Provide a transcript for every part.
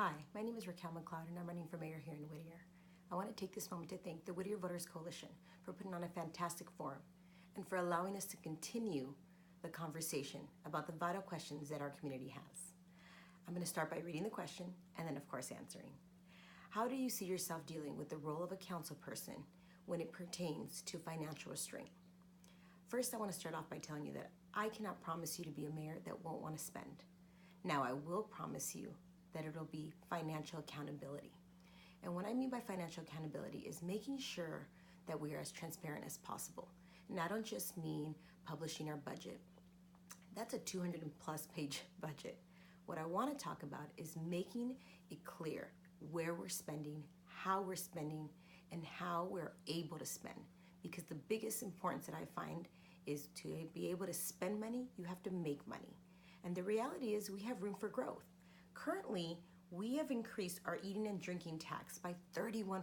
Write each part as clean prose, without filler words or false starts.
Hi, my name is Raquel McLeod and I'm running for mayor here in Whittier. I want to take this moment to thank the Whittier Voters Coalition for putting on a fantastic forum and for allowing us to continue the conversation about the vital questions that our community has. I'm going to start by reading the question and then of course answering. How do you see yourself dealing with the role of a council person when it pertains to financial restraint? First, I want to start off by telling you that I cannot promise you to be a mayor that won't want to spend. Now, I will promise you that it'll be financial accountability. And what I mean by financial accountability is making sure that we are as transparent as possible. And I don't just mean publishing our budget. That's a 200+ page budget. What I want to talk about is making it clear where we're spending, how we're spending, and how we're able to spend. Because the biggest importance that I find is to be able to spend money, you have to make money. And the reality is we have room for growth. Currently, we have increased our eating and drinking tax by 31%.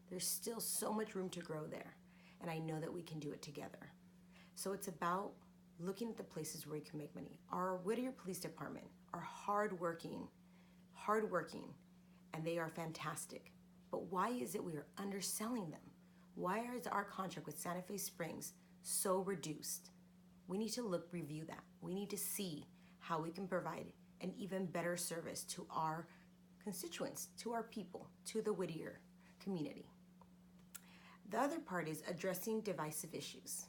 There's still so much room to grow there, and I know that we can do it together. So it's about looking at the places where we can make money. Our Whittier Police Department are hardworking, and they are fantastic. But why is it we are underselling them? Why is our contract with Santa Fe Springs so reduced? We need to review that. We need to see how we can provide an even better service to our constituents, to our people, to the Whittier community. The other part is addressing divisive issues.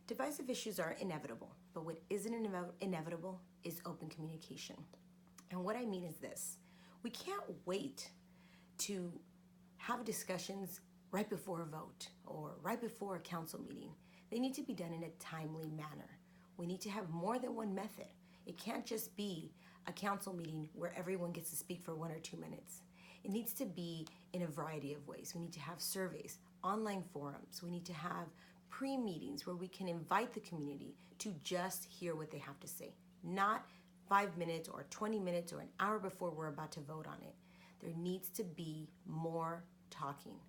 Divisive issues are inevitable, but what isn't inevitable is open communication. And what I mean is this: we can't wait to have discussions right before a vote or right before a council meeting. They need to be done in a timely manner. We need to have more than one method. It can't just be a council meeting where everyone gets to speak for 1 or 2 minutes. It needs to be in a variety of ways. We need to have surveys, online forums. We need to have pre-meetings where we can invite the community to just hear what they have to say, not 5 minutes or 20 minutes or an hour before we're about to vote on it. There needs to be more talking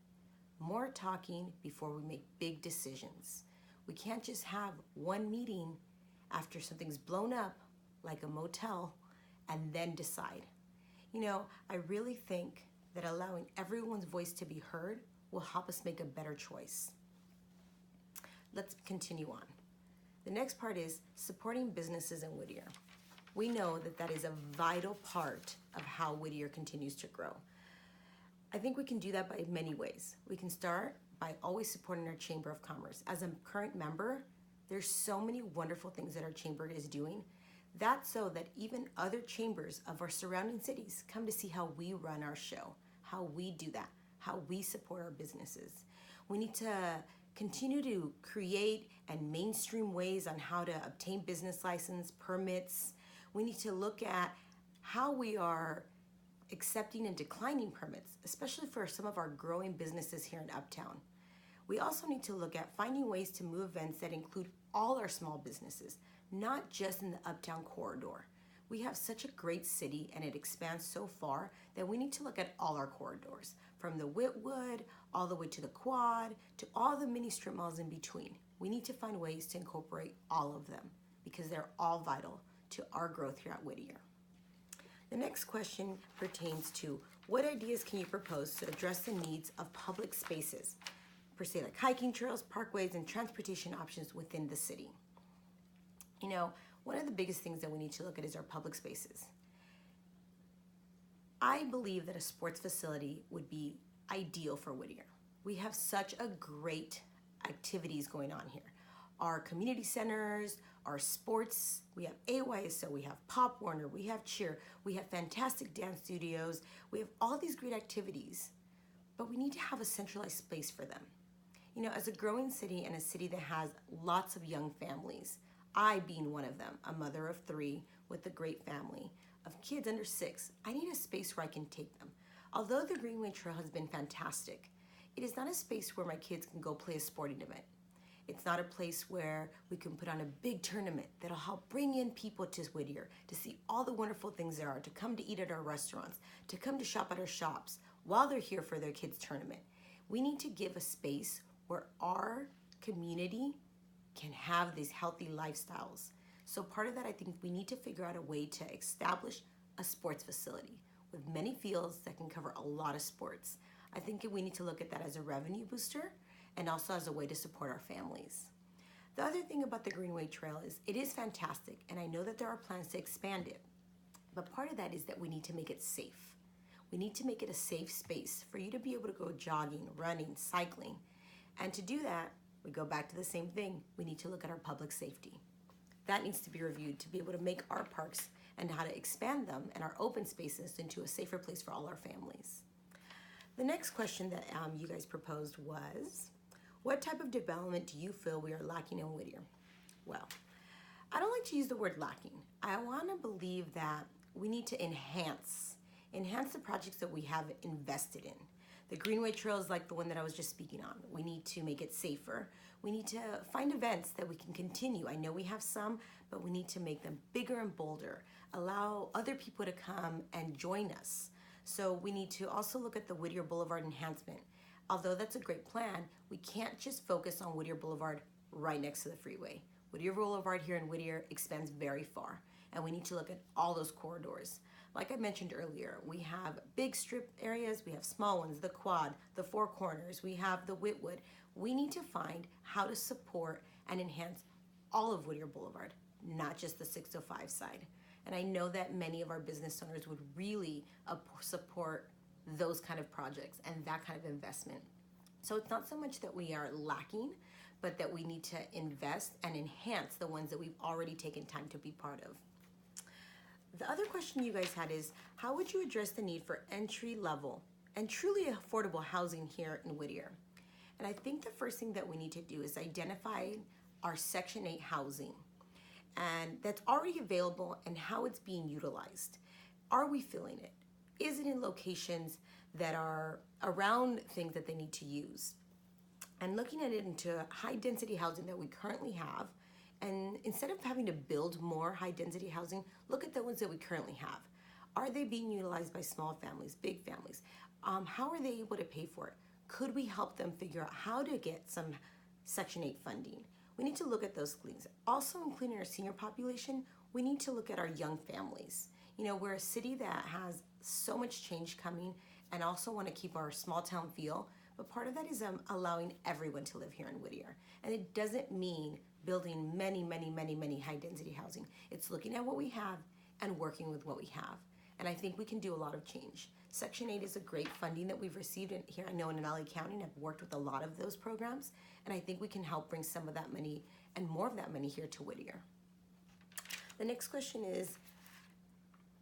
before we make big decisions. We can't just have one meeting after something's blown up, like a motel, and then decide. You know, I really think that allowing everyone's voice to be heard will help us make a better choice. Let's continue on. The next part is supporting businesses in Whittier. We know that that is a vital part of how Whittier continues to grow. I think we can do that by many ways. We can start by always supporting our Chamber of Commerce. As a current member, there's so many wonderful things that our chamber is doing. That's so that even other chambers of our surrounding cities come to see how we run our show, how we do that, how we support our businesses. We need to continue to create and mainstream ways on how to obtain business license, permits. We need to look at how we are accepting and declining permits, especially for some of our growing businesses here in Uptown. We also need to look at finding ways to move events that include all our small businesses, not just in the Uptown corridor. We have such a great city and it expands so far that we need to look at all our corridors, from the Whitwood all the way to the Quad to all the mini strip malls in between. We need to find ways to incorporate all of them because they're all vital to our growth here at Whittier. The next question pertains to what ideas can you propose to address the needs of public spaces, per se, like hiking trails, parkways, and transportation options within the city. You know, one of the biggest things that we need to look at is our public spaces. I believe that a sports facility would be ideal for Whittier. We have such a great activities going on here. Our community centers, our sports, we have AYSO, we have Pop Warner, we have cheer, we have fantastic dance studios, we have all these great activities, but we need to have a centralized space for them. You know, as a growing city and a city that has lots of young families, I being one of them, a mother of 3 with a great family of kids under 6, I need a space where I can take them. Although the Greenway Trail has been fantastic, it is not a space where my kids can go play a sporting event. It's not a place where we can put on a big tournament that'll help bring in people to Whittier to see all the wonderful things there are, to come to eat at our restaurants, to come to shop at our shops while they're here for their kids' tournament. We need to give a space where our community can have these healthy lifestyles. So part of that, I think we need to figure out a way to establish a sports facility, with many fields that can cover a lot of sports. I think we need to look at that as a revenue booster and also as a way to support our families. The other thing about the Greenway Trail is it is fantastic, and I know that there are plans to expand it. But part of that is that we need to make it safe. We need to make it a safe space for you to be able to go jogging, running, cycling. And to do that, we go back to the same thing. We need to look at our public safety. That needs to be reviewed to be able to make our parks and how to expand them and our open spaces into a safer place for all our families. The next question that you guys proposed was, what type of development do you feel we are lacking in Whittier? Well, I don't like to use the word lacking. I want to believe that we need to enhance the projects that we have invested in. The Greenway Trail is like the one that I was just speaking on. We need to make it safer. We need to find events that we can continue. I know we have some, but we need to make them bigger and bolder, allow other people to come and join us. So we need to also look at the Whittier Boulevard enhancement. Although that's a great plan, we can't just focus on Whittier Boulevard right next to the freeway. Whittier Boulevard here in Whittier expands very far, and we need to look at all those corridors. Like I mentioned earlier, we have big strip areas, we have small ones, the Quad, the Four Corners, we have the Whitwood. We need to find how to support and enhance all of Whittier Boulevard, not just the 605 side. And I know that many of our business owners would really support those kind of projects and that kind of investment. So it's not so much that we are lacking, but that we need to invest and enhance the ones that we've already taken time to be part of. The other question you guys had is, how would you address the need for entry level and truly affordable housing here in Whittier? And I think the first thing that we need to do is identify our Section 8 housing, and that's already available and how it's being utilized. Are we filling it? Is it in locations that are around things that they need to use? And looking at it into high density housing that we currently have, and instead of having to build more high density housing, look at the ones that we currently have. Are they being utilized by small families, big families? How are they able to pay for it? Could we help them figure out how to get some Section 8 funding? We need to look at those things. Also, including our senior population, we need to look at our young families. You know, we're a city that has so much change coming and also want to keep our small town feel, but part of that is allowing everyone to live here in Whittier. And it doesn't mean building many high density housing. It's looking at what we have and working with what we have. And I think we can do a lot of change. Section 8 is a great funding that we've received here. I know in LA County, and I've worked with a lot of those programs, and I think we can help bring some of that money and more of that money here to Whittier. The next question is,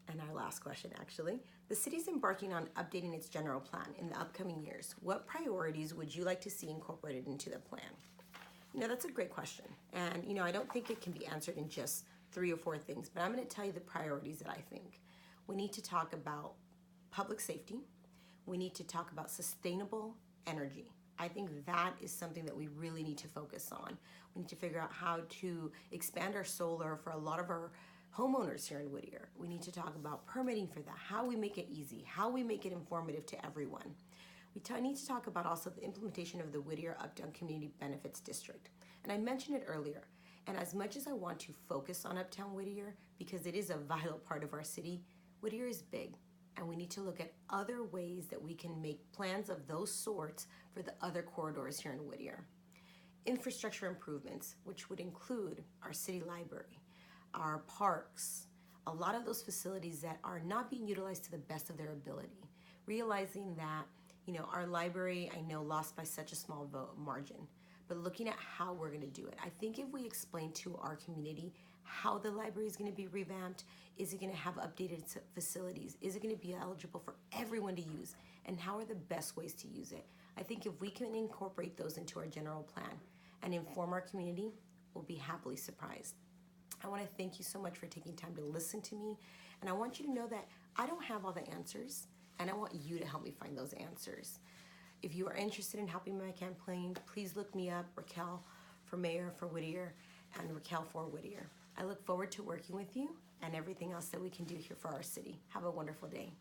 and our last question actually, the city's embarking on updating its general plan in the upcoming years. What priorities would you like to see incorporated into the plan? You know, that's a great question. And, you know, I don't think it can be answered in just 3 or 4 things, but I'm going to tell you the priorities that I think. We need to talk about public safety. We need to talk about sustainable energy. I think that is something that we really need to focus on. We need to figure out how to expand our solar for a lot of our homeowners here in Whittier. We need to talk about permitting for that, how we make it easy, how we make it informative to everyone. We need to talk about also the implementation of the Whittier Uptown Community Benefits District. And I mentioned it earlier, and as much as I want to focus on Uptown Whittier, because it is a vital part of our city, Whittier is big, and we need to look at other ways that we can make plans of those sorts for the other corridors here in Whittier. Infrastructure improvements, which would include our city library, our parks, a lot of those facilities that are not being utilized to the best of their ability. Realizing that, you know, our library, I know, lost by such a small margin, but looking at how we're gonna do it. I think if we explain to our community how the library is gonna be revamped, is it gonna have updated facilities? Is it gonna be eligible for everyone to use? And how are the best ways to use it? I think if we can incorporate those into our general plan and inform our community, we'll be happily surprised. I want to thank you so much for taking time to listen to me, and I want you to know that I don't have all the answers, and I want you to help me find those answers. If you are interested in helping my campaign, please look me up, Raquel for Mayor for Whittier and Raquel for Whittier. I look forward to working with you and everything else that we can do here for our city. Have a wonderful day.